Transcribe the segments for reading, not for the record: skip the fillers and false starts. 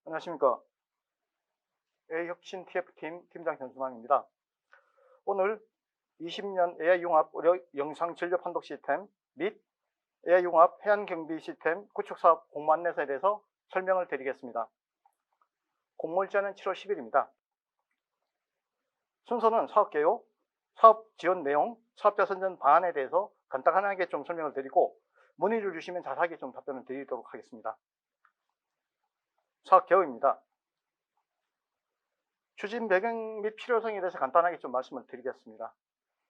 안녕하십니까. AI혁신 TF팀 팀장 현수망입니다. 오늘 20년 AI융합 의료 영상 진료 판독 시스템 및 AI융합 해안경비 시스템 구축사업 공모 안내서에 대해서 설명을 드리겠습니다. 공모일자는 7월 10일입니다. 순서는 사업 개요, 사업 지원 내용, 사업자 선정 방안에 대해서 간단하게 좀 설명을 드리고 문의를 주시면 자세하게 좀 답변을 드리도록 하겠습니다. 사업 개요입니다. 추진 배경 및 필요성에 대해서 간단하게 좀 말씀을 드리겠습니다.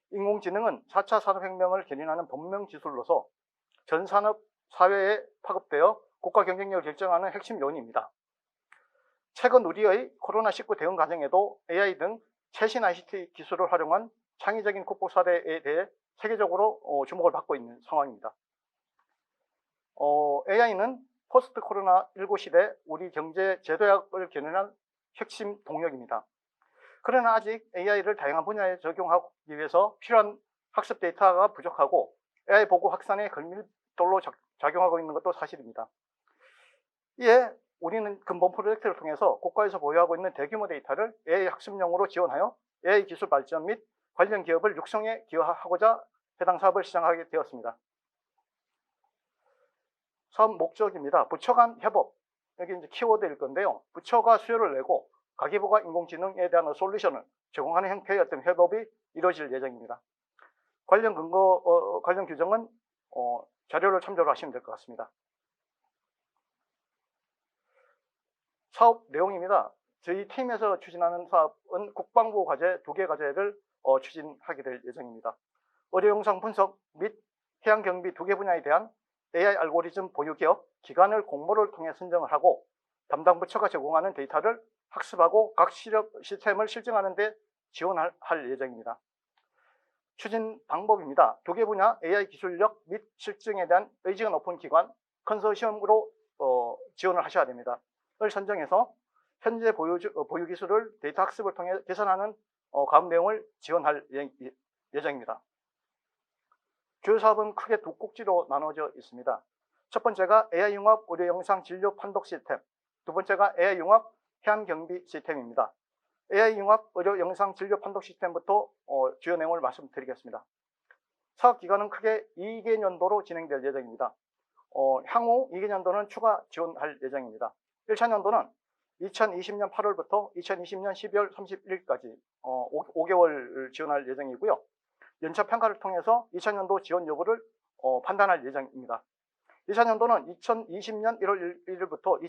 인공지능은 4차 산업혁명을 견인하는 본명기술로서 전 산업 사회에 파급되어 국가 경쟁력을 결정하는 핵심 요인입니다. 최근 우리의 코로나19 대응 과정에도 AI 등 최신 ICT 기술을 활용한 창의적인 극복 사례에 대해 세계적으로 주목을 받고 있는 상황입니다. AI는 포스트 코로나19 시대 우리 경제 제도약을 견인한 핵심 동력입니다. 그러나 아직 AI를 다양한 분야에 적용하기 위해서 필요한 학습 데이터가 부족하고 AI 보고 확산에 걸밀도로 작용하고 있는 것도 사실입니다. 이에 우리는 근본 프로젝트를 통해서 국가에서 보유하고 있는 대규모 데이터를 AI 학습용으로 지원하여 AI 기술 발전 및 관련 기업을 육성에 기여하고자 해당 사업을 시작하게 되었습니다. 사업 목적입니다. 부처 간 협업, 여기 이제 키워드일 건데요. 부처가 수요를 내고 가계부가 인공지능에 대한 솔루션을 제공하는 형태의 어떤 협업이 이루어질 예정입니다. 관련 관련 규정은 자료를 참조를 하시면 될 것 같습니다. 사업 내용입니다. 저희 팀에서 추진하는 사업은 국방부 과제 2개 과제를 추진하게 될 예정입니다. 의료 영상 분석 및 해양 경비 2개 분야에 대한 AI 알고리즘 보유 기업 기관을 공모를 통해 선정을 하고 담당 부처가 제공하는 데이터를 학습하고 각 시스템을 실증하는 데 지원할 예정입니다. 추진 방법입니다. 2개 분야 AI 기술력 및 실증에 대한 의지가 높은 기관 컨소시엄으로 지원을 하셔야 됩니다. 을 선정해서 현재 보유 기술을 데이터 학습을 통해 개선하는 과업 내용을 지원할 예정입니다. 주요 사업은 크게 2꼭지로 나눠져 있습니다. 첫 번째가 AI융합 의료 영상 진료 판독 시스템, 두 번째가 AI융합 해안 경비 시스템입니다. AI융합 의료 영상 진료 판독 시스템부터 주요 내용을 말씀드리겠습니다. 사업 기간은 크게 2개년도로 진행될 예정입니다. 향후 2개년도는 추가 지원할 예정입니다. 1차 년도는 2020년 8월부터 2020년 12월 31일까지 5개월 지원할 예정이고요. 연차 평가를 통해서 2차 년도 지원 여부를 판단할 예정입니다. 2차 년도는 2020년 1월 1일부터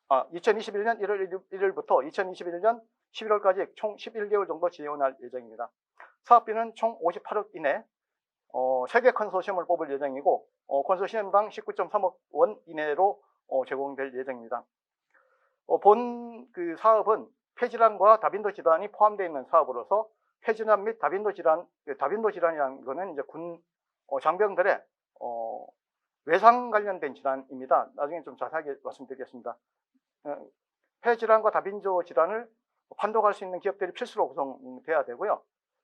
2021년 1월 1일부터 2021년 11월까지 총 11개월 정도 지원할 예정입니다. 사업비는 총 58억 이내 3개 컨소시엄을 뽑을 예정이고 컨소시엄당 19.3억 원 이내로 제공될 예정입니다. 본 사업은 폐질환과 다빈도 질환이 포함되어 있는 사업으로서 폐질환 및 다빈도 질환이라는 것은 이제 군 장병들의 외상 관련된 질환입니다. 나중에 좀 자세하게 말씀드리겠습니다. 폐질환과 다빈도 질환을 판독할 수 있는 기업들이 필수로 구성돼야 되고요.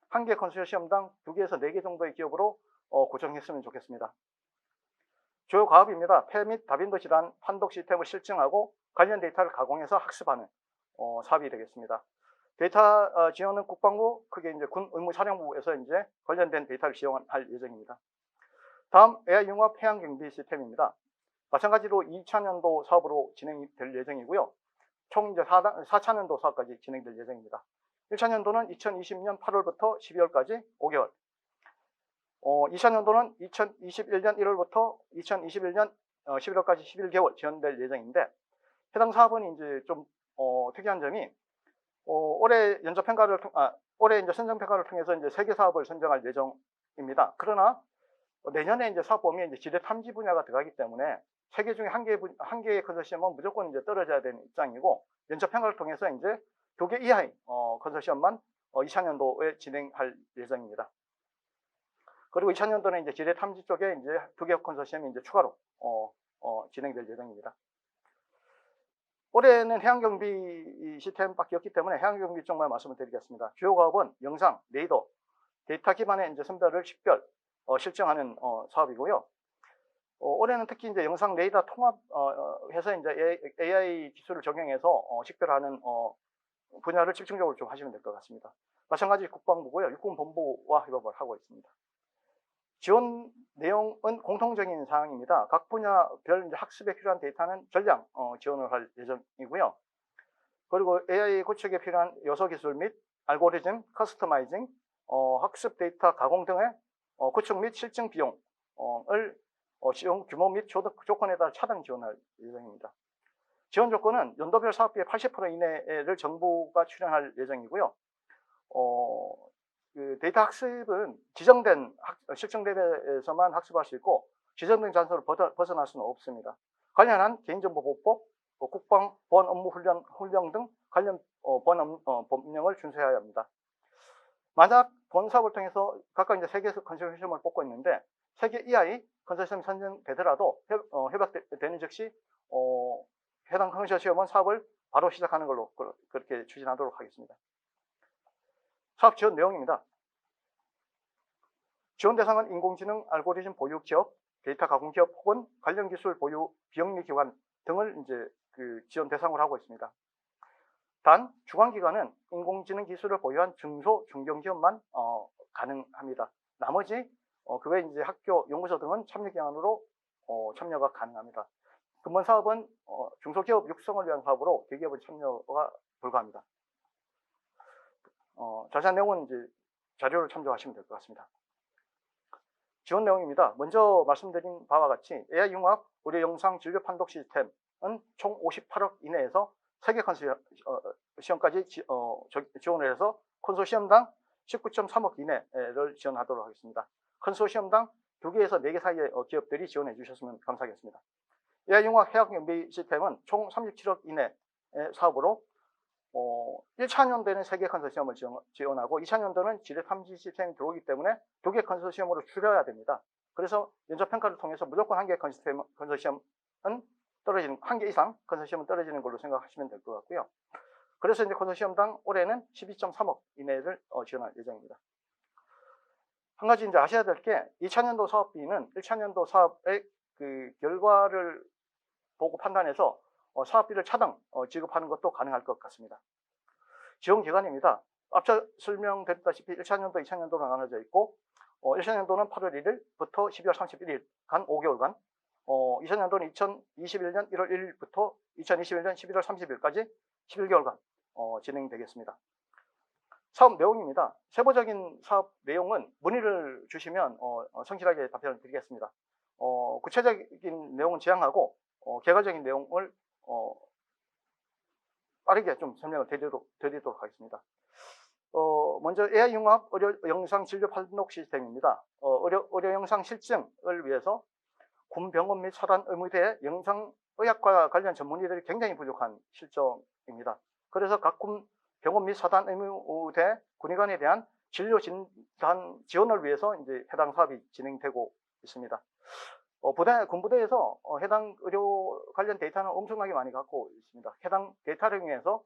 한 개 컨소시엄당 2개에서 4개 정도의 기업으로 구성했으면 좋겠습니다. 주요 과업입니다. 폐 및 다빈도 질환 판독 시스템을 실증하고 관련 데이터를 가공해서 학습하는 사업이 되겠습니다. 데이터 지원은 국방부, 크게 이제 군 의무사령부에서 이제 관련된 데이터를 지원할 예정입니다. 다음 AI융합 해양 경비 시스템입니다. 마찬가지로 2차 년도 사업으로 진행될 예정이고요. 총 이제 4차 년도 사업까지 진행될 예정입니다. 1차 년도는 2020년 8월부터 12월까지 5개월. 2차 년도는 2021년 1월부터 2021년 11월까지 11개월 지원될 예정인데, 해당 사업은 이제 좀 특이한 점이 올해 올해 이제 선정 평가를 통해서 이제 3개 사업을 선정할 예정입니다. 그러나 내년에 이제 사업 범위에 이제 지대 탐지 분야가 들어가기 때문에 3개 중에 한 개의 컨소시엄은 무조건 이제 떨어져야 되는 입장이고, 연차 평가를 통해서 이제 2개 이하의 컨소시엄만 2차 년도에 진행할 예정입니다. 그리고 2차 년도는 이제 지대 탐지 쪽에 이제 2개 컨소시엄이 이제 추가로 진행될 예정입니다. 올해는 해양경비 시스템밖에 없기 때문에 해양경비 쪽만 말씀을 드리겠습니다. 주요 과업은 영상, 레이더, 데이터 기반의 이제 선별을 식별, 실증하는 사업이고요. 올해는 특히 이제 영상 레이더 통합 해서 이제 AI 기술을 적용해서 식별하는 분야를 집중적으로 좀 하시면 될 것 같습니다. 마찬가지 국방부고요. 육군본부와 협업을 하고 있습니다. 지원 내용은 공통적인 사항입니다. 각 분야별 이제 학습에 필요한 데이터는 전량 지원을 할 예정이고요. 그리고 AI 구축에 필요한 요소 기술 및 알고리즘, 커스터마이징, 학습 데이터 가공 등의 구축 및 실증 비용을 지원 규모 및 조건에 따라 차등 지원할 예정입니다. 지원 조건은 연도별 사업비의 80% 이내를 정부가 출연할 예정이고요. 그 데이터 학습은 지정된 실증 대회에서만 학습할 수 있고 지정된 장소를 벗어날 수는 없습니다. 관련한 개인정보보호법, 국방 보안 업무 훈련 등 관련 법령을 준수해야 합니다. 만약 본 사업을 통해서 각각 이제 3개에서 컨소시엄을 뽑고 있는데 3개 이하의 컨소시엄이 선정되더라도 협약되는 즉시 해당 컨소시엄은 사업을 바로 시작하는 걸로 그렇게 추진하도록 하겠습니다. 사업 지원 내용입니다. 지원 대상은 인공지능 알고리즘 보유 기업, 데이터 가공 기업 혹은 관련 기술 보유 비영리 기관 등을 이제 그 지원 대상으로 하고 있습니다. 단 주관 기관은 인공지능 기술을 보유한 중소 중견기업만 가능합니다. 나머지 그 외 이제 학교, 연구소 등은 참여 기관으로 참여가 가능합니다. 근본 사업은 중소기업 육성을 위한 사업으로 대기업은 참여가 불가합니다. 자세한 내용은 이제 자료를 참조하시면 될 것 같습니다. 지원 내용입니다. 먼저 말씀드린 바와 같이 AI 융합 의료 영상 진료 판독 시스템은 총 58억 이내에서 3개 컨소시엄까지 지원을 해서 컨소시엄당 19.3억 이내를 지원하도록 하겠습니다. 컨소시엄당 2개에서 4개 사이의 기업들이 지원해 주셨으면 감사하겠습니다. AI 융합 해학 연비 시스템은 총 37억 이내의 사업으로 1차년도에는 3개 컨소시엄을 지원하고 2차년도는 지뢰 탐지 시스템이 들어오기 때문에 2개 컨소시엄으로 줄여야 됩니다. 그래서 면접평가를 통해서 무조건 1개 컨소시엄은 떨어지는, 1개 이상 컨소시엄은 떨어지는 걸로 생각하시면 될 것 같고요. 그래서 이제 컨소시엄당 올해는 12.3억 이내를 지원할 예정입니다. 한 가지 이제 아셔야 될 게 2차년도 사업비는 1차년도 사업의 그 결과를 보고 판단해서 사업비를 차등 지급하는 것도 가능할 것 같습니다. 지원 기간입니다. 앞서 설명드렸다시피 1차년도, 2차년도로 나눠져 있고 1차년도는 8월 1일부터 12월 31일 간 5개월간 2차년도는 2021년 1월 1일부터 2021년 11월 30일까지 11개월간 진행되겠습니다. 사업 내용입니다. 세부적인 사업 내용은 문의를 주시면 성실하게 답변을 드리겠습니다. 구체적인 내용은 지양하고 개괄적인 내용을 빠르게 좀 설명을 드리도록 하겠습니다. 먼저 AI 융합 의료 영상 진료 판독 시스템입니다. 의료 영상 실증을 위해서 군 병원 및 사단 의무대에 영상 의학과 관련 전문의들이 굉장히 부족한 실정입니다. 그래서 각 군 병원 및 사단 의무대 군의관에 대한 진료 진단 지원을 위해서 이제 해당 사업이 진행되고 있습니다. 군부대에서 해당 의료 관련 데이터는 엄청나게 많이 갖고 있습니다. 해당 데이터를 이용해서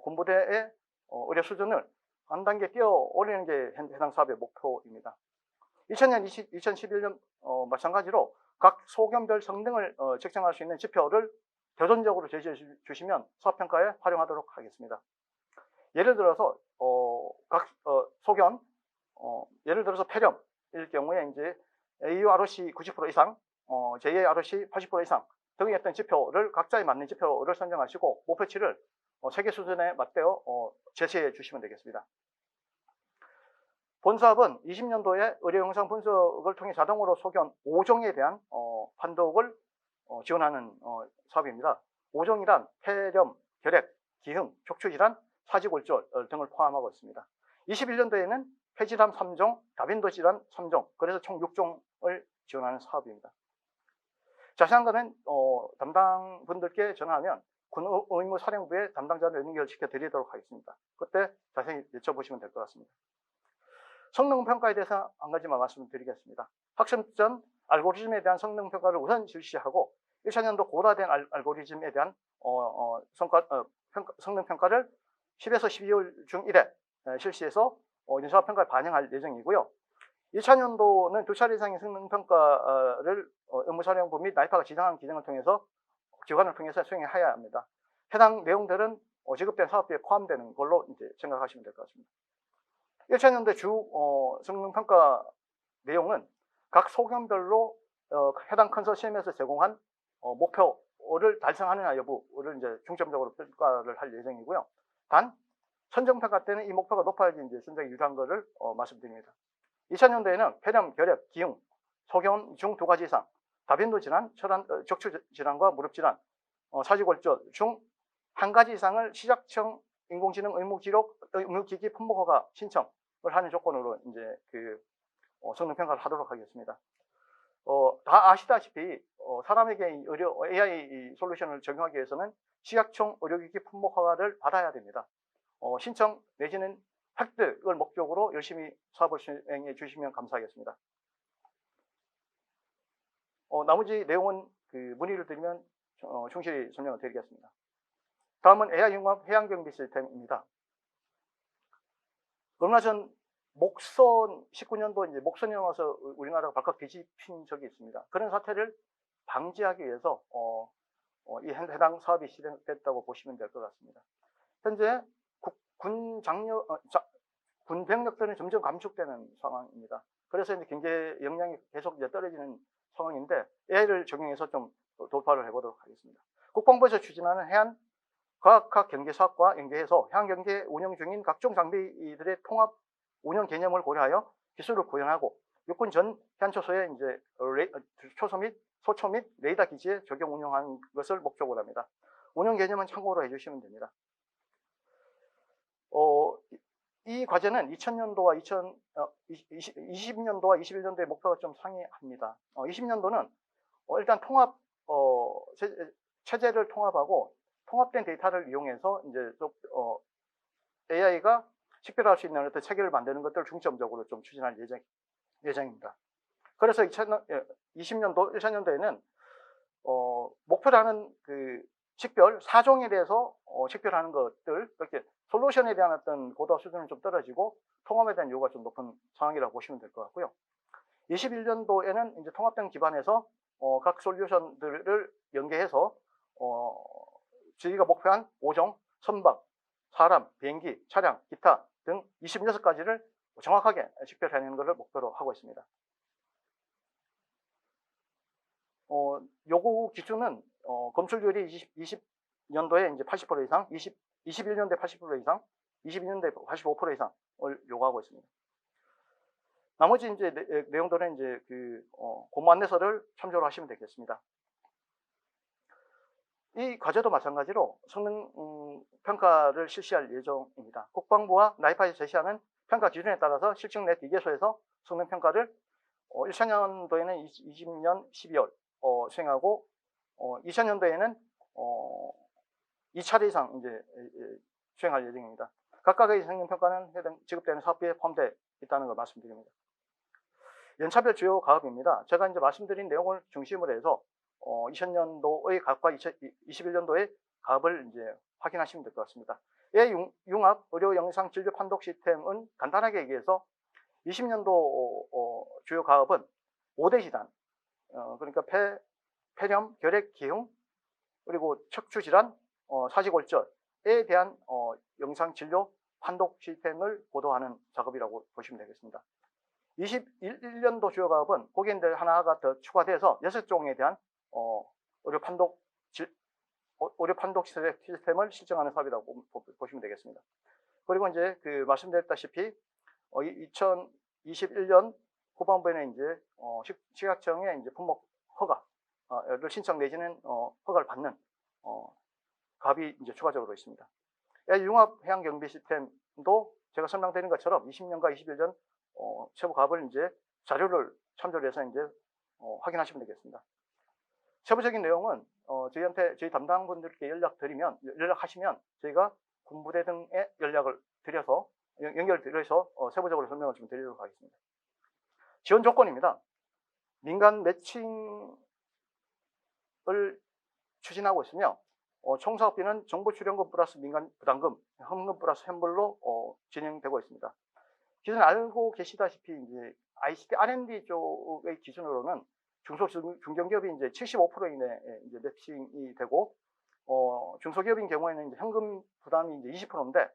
군부대의 의료 수준을 한 단계 뛰어 올리는 게 해당 사업의 목표입니다. 2011년 마찬가지로 각 소견별 성능을 측정할 수 있는 지표를 대존적으로 제시해 주시면 사업평가에 활용하도록 하겠습니다. 예를 들어서 각 소견, 예를 들어서 폐렴일 경우에 이제 AURC 90% 이상, JARC 80% 이상 등의 어떤 지표를 각자에 맞는 지표를 선정하시고 목표치를 세계 수준에 맞대어 제시해 주시면 되겠습니다. 본 사업은 20년도에 의료 영상 분석을 통해 자동으로 소견 5종에 대한 판독을 지원하는 사업입니다. 5종이란 폐렴, 결핵, 기흉, 척추질환, 사지골절 등을 포함하고 있습니다. 21년도에는 폐질환 3종, 다빈도 질환 3종, 그래서 총 6종을 지원하는 사업입니다. 자세한 거는 담당 분들께 전화하면 군의무사령부의 담당자를 연결시켜 드리도록 하겠습니다. 그때 자세히 여쭤보시면 될 것 같습니다. 성능평가에 대해서 한 가지만 말씀드리겠습니다. 학습 전 알고리즘에 대한 성능평가를 우선 실시하고 1차년도 고도화된 알고리즘에 대한 성능평가를 10에서 12월 중 1회 실시해서 인사평가에 반영할 예정이고요. 2000년도는 2차례 이상의 성능평가를 업무사령부 및 나이파가 지정한 기능을 통해서 기관을 통해서 수행해야 합니다. 해당 내용들은 지급된 사업비에 포함되는 걸로 이제 생각하시면 될 것 같습니다. 2000년대 주 성능평가 내용은 각 소견별로 해당 컨소시엄에서 제공한 목표를 달성하느냐 여부를 이제 중점적으로 평가를 할 예정이고요. 단 선정평가 때는 이 목표가 높아야지 이제 선정이 유리한 것을 말씀드립니다. 2000년도에는 폐렴, 결핵, 기흉, 소견 중 2가지 이상, 다변도 질환, 척추 질환과 무릎 질환, 사지골절 중 1가지 이상을 시작청 인공지능 의무기기 품목허가 신청을 하는 조건으로 이제 성능평가를 하도록 하겠습니다. 다 아시다시피 사람에게 AI 솔루션을 적용하기 위해서는 시각청 의료기기 품목허가를 받아야 됩니다. 신청 내지는 획득을 목적으로 열심히 사업을 수행해 주시면 감사하겠습니다. 나머지 내용은 문의를 드리면 충실히 설명을 드리겠습니다. 다음은 AI 융합 해양경비 시스템입니다. 얼마 전 목선 19년도 이제 목선이 와서 우리나라가 발칵 뒤집힌 적이 있습니다. 그런 사태를 방지하기 위해서 이 해당 사업이 시행됐다고 보시면 될 것 같습니다. 현재 군 병력들은 점점 감축되는 상황입니다. 그래서 이제 경제 역량이 계속 이제 떨어지는 상황인데 AI를 적용해서 좀 돌파를 해보도록 하겠습니다. 국방부에서 추진하는 해안 과학학 경제사업과 연계해서 해양경제 운영 중인 각종 장비들의 통합 운영 개념을 고려하여 기술을 구현하고 육군 전 해안초소에 이제 소초 및 레이더 기지에 적용 운영하는 것을 목적으로 합니다. 운영 개념은 참고로 해주시면 됩니다. 이 과제는 2000년도와 20년도와 21년도의 목표가 좀 상이합니다. 20년도는 일단 통합 체제를 통합하고 통합된 데이터를 이용해서 이제 AI가 식별할 수 있는 어떤 체계를 만드는 것들을 중점적으로 좀 추진할 예정입니다. 그래서 20년도에는 목표라는 식별 4종에 대해서 식별하는 것들, 이렇게 솔루션에 대한 어떤 고도 수준은 좀 떨어지고 통합에 대한 요구가 좀 높은 상황이라고 보시면 될 것 같고요. 21년도에는 이제 통합된 기반에서 각 솔루션들을 연계해서 저희가 목표한 5종, 선박, 사람, 비행기, 차량, 기타 등 26가지를 정확하게 식별해내는 것을 목표로 하고 있습니다. 요구 기준은 검출률이 20년도에 이제 80% 이상, 21년도에 80% 이상, 22년도에 85% 이상을 요구하고 있습니다. 나머지 이제 내용들은 이제 공모 안내서를 참조를 하시면 되겠습니다. 이 과제도 마찬가지로 성능 평가를 실시할 예정입니다. 국방부와 나이파에서 제시하는 평가 기준에 따라서 실증 내 기계소에서 성능 평가를 2000년도에는 20년 12월 수행하고 2000년도에는 2차례 이상 이제 수행할 예정입니다. 각각의 성능 평가는 해당 지급되는 사업비에 포함되어 있다는 걸 말씀드립니다. 연차별 주요 가업입니다. 제가 이제 말씀드린 내용을 중심으로 해서 2000년도의 가업과 21년도의 가업을 이제 확인하시면 될 것 같습니다. AI 융합 의료 영상 진료 판독 시스템은 간단하게 얘기해서 20년도 주요 가업은 5대 질환, 그러니까 폐렴, 결핵, 기흉, 그리고 척추 질환, 사지골절에 대한 영상 진료 판독 시스템을 보도하는 작업이라고 보시면 되겠습니다. 21년도 주요 가업은 거기에 하나가 더 추가돼서 6종에 대한 의료 판독 시스템을 실증하는 사업이라고 보시면 되겠습니다. 그리고 이제 말씀드렸다시피 2021년 후반부에는 이제 시각청의 이제 품목 허가를 신청 내지는 허가를 받는 가업이 이제 추가적으로 있습니다. 융합 해양 경비 시스템도 제가 설명드린 것처럼 20년과 21년 세부 가업을 이제 자료를 참조를 해서 이제 확인하시면 되겠습니다. 세부적인 내용은 저희 담당분들께 연락하시면 저희가 군부대 등에 연결을 드려서 세부적으로 설명을 좀 드리도록 하겠습니다. 지원 조건입니다. 민간 매칭을 추진하고 있으며 총 사업비는 정부 출연금 플러스 민간 부담금, 현금 플러스 현물로 진행되고 있습니다. 기존에 알고 계시다시피 이제 ICT R&D 쪽의 기준으로는 중소중견기업이 이제 75% 이내 이제 매칭이 되고, 중소기업인 경우에는 이제 현금 부담이 이제 20%인데,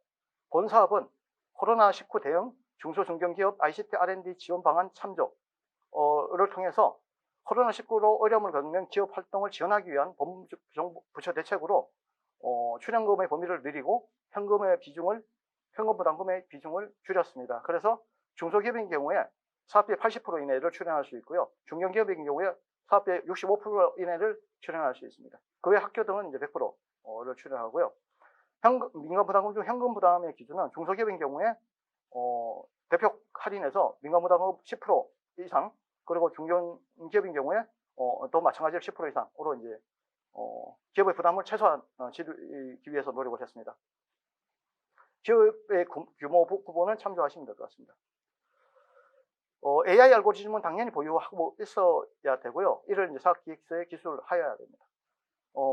본 사업은 코로나19 대응 중소중견기업 ICT R&D 지원 방안 참조를 통해서 코로나19로 어려움을 겪는 기업 활동을 지원하기 위한 법무부 부처 대책으로 출연금의 범위를 늘리고 현금 부담금의 비중을 줄였습니다. 그래서 중소기업인 경우에 사업비 80% 이내를 출연할 수 있고요. 중견기업인 경우에 사업비 65% 이내를 출연할 수 있습니다. 그 외 학교 등은 이제 100%를 출연하고요. 민간 부담금 중 현금 부담의 기준은 중소기업인 경우에 대폭 할인해서 민간 부담금 10% 이상, 그리고 중견기업인 경우에 또 마찬가지로 10% 이상으로 이제 기업의 부담을 최소화하기 위해서 노력을 했습니다. 기업의 규모 부분은 참조하시면 될 것 같습니다. AI 알고리즘은 당연히 보유하고 있어야 되고요. 이를 이제 사업기획서에 기술하여야 됩니다.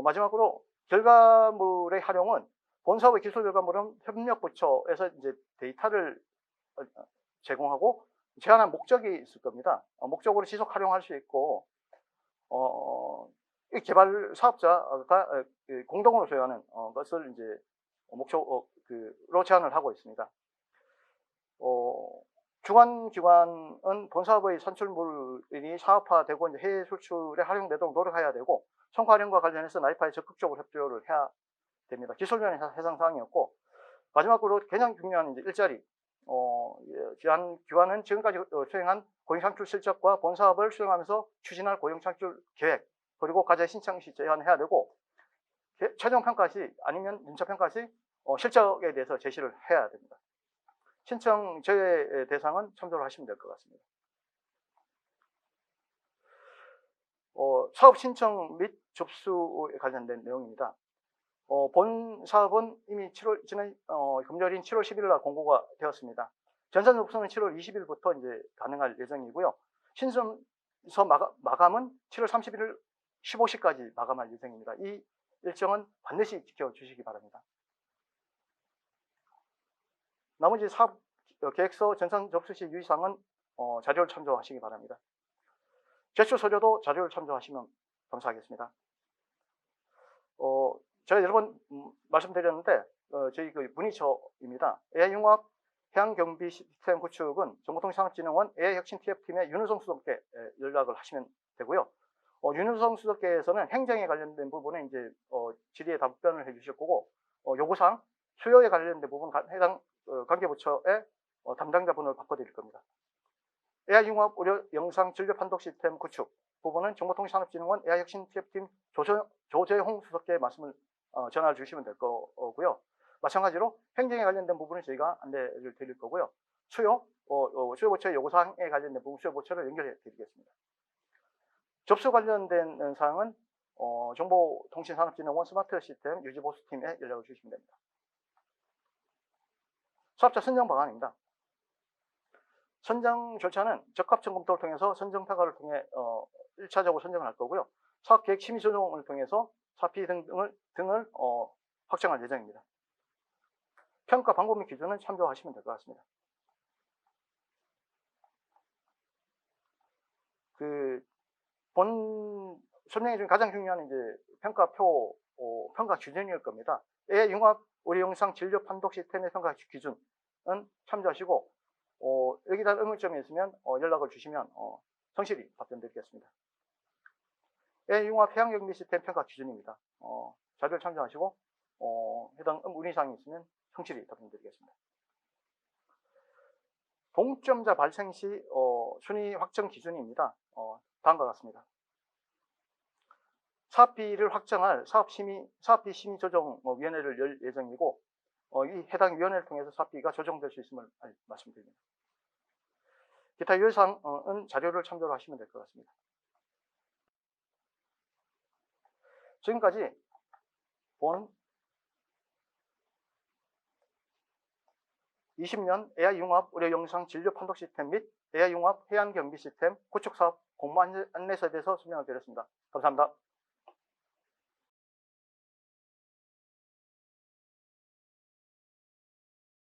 마지막으로 결과물의 활용은 본 사업의 기술 결과물은 협력부처에서 이제 데이터를 제공하고 제한한 목적이 있을 겁니다. 목적으로 지속 활용할 수 있고, 개발 사업자가 공동으로 소유하는 것을 이제 목적으로 제한을 하고 있습니다. 주관기관은 본 사업의 산출물이 사업화되고 이제 해외 수출에 활용되도록 노력해야 되고, 성과 활용과 관련해서 나이파에 적극적으로 협조를 해야 됩니다. 기술면의 해당 사항이었고, 마지막으로 가장 중요한 이제 일자리. 기관은 지금까지 수행한 고용창출 실적과 본 사업을 수행하면서 추진할 고용창출 계획, 그리고 과제 신청 시 제안해야 되고, 최종 평가 시 아니면 인차 평가 시 실적에 대해서 제시를 해야 됩니다. 신청 제외 대상은 참조를 하시면 될 것 같습니다. 사업 신청 및 접수에 관련된 내용입니다. 본 사업은 이미 금요일인 7월 10일 날 공고가 되었습니다. 전산 접수는 7월 20일부터 이제 가능할 예정이고요. 신청서 마감은 7월 31일 15시까지 마감할 예정입니다. 이 일정은 반드시 지켜주시기 바랍니다. 나머지 사업 계획서 전산 접수 시 유의사항은 자료를 참조하시기 바랍니다. 제출 서류도 자료를 참조하시면 감사하겠습니다. 제가 여러 번 말씀드렸는데 저희 그 문의처입니다. AI융합 해양경비 시스템 구축은 정보통신산업진흥원 AI혁신 TF팀의 윤우성 수석께 연락을 하시면 되고요. 윤우성 수석께서는 행정에 관련된 부분에 이제 질의에 답변을 해주실 거고, 요구사항 수요에 관련된 부분 해당 관계부처의 담당자분을 바꿔드릴 겁니다. AI융합 의료 영상 진료 판독 시스템 구축 부분은 정보통신산업진흥원 AI혁신 TF팀 조재홍 수석께 말씀을 전화를 주시면 될 거고요. 마찬가지로 행정에 관련된 부분은 저희가 안내를 드릴 거고요. 수요부처의 요구사항에 관련된 부분 수요부처를 연결해 드리겠습니다. 접수 관련된 사항은 정보통신산업진흥원 스마트 시스템 유지보수팀에 연락을 주시면 됩니다. 사업자 선정 방안입니다. 선정 절차는 적합성 검토를 통해서 선정 평가를 통해 1차적으로 선정을 할 거고요. 사업계획 심의 조정을 통해서 사피 등을 확정할 예정입니다. 평가 방법 및 기준은 참조하시면 될 것 같습니다. 본 설명회 중에 가장 중요한 이제 평가표, 평가 기준일 겁니다. AI융합 의료영상 진료 판독 시스템의 평가 기준은 참조하시고, 여기다 의문점이 있으면 연락을 주시면 성실히 답변드리겠습니다. AI융합 해양경비 시스템 평가 기준입니다. 자료를 참조하시고 해당 문의사항이 있으면 성실히 답변드리겠습니다. 동점자 발생 시 순위 확정 기준입니다. 다음과 같습니다. 사업비를 확정할 사업비 심의 조정위원회를 열 예정이고, 이 해당 위원회를 통해서 사업비가 조정될 수 있음을 말씀드립니다. 기타 유효사항은 자료를 참조를 하시면 될 것 같습니다. 지금까지 본 20년 AI융합 의료영상 진료 판독 시스템 및 AI융합 해양경비 시스템 구축사업 공모 안내서에 대해서 설명을 드렸습니다. 감사합니다.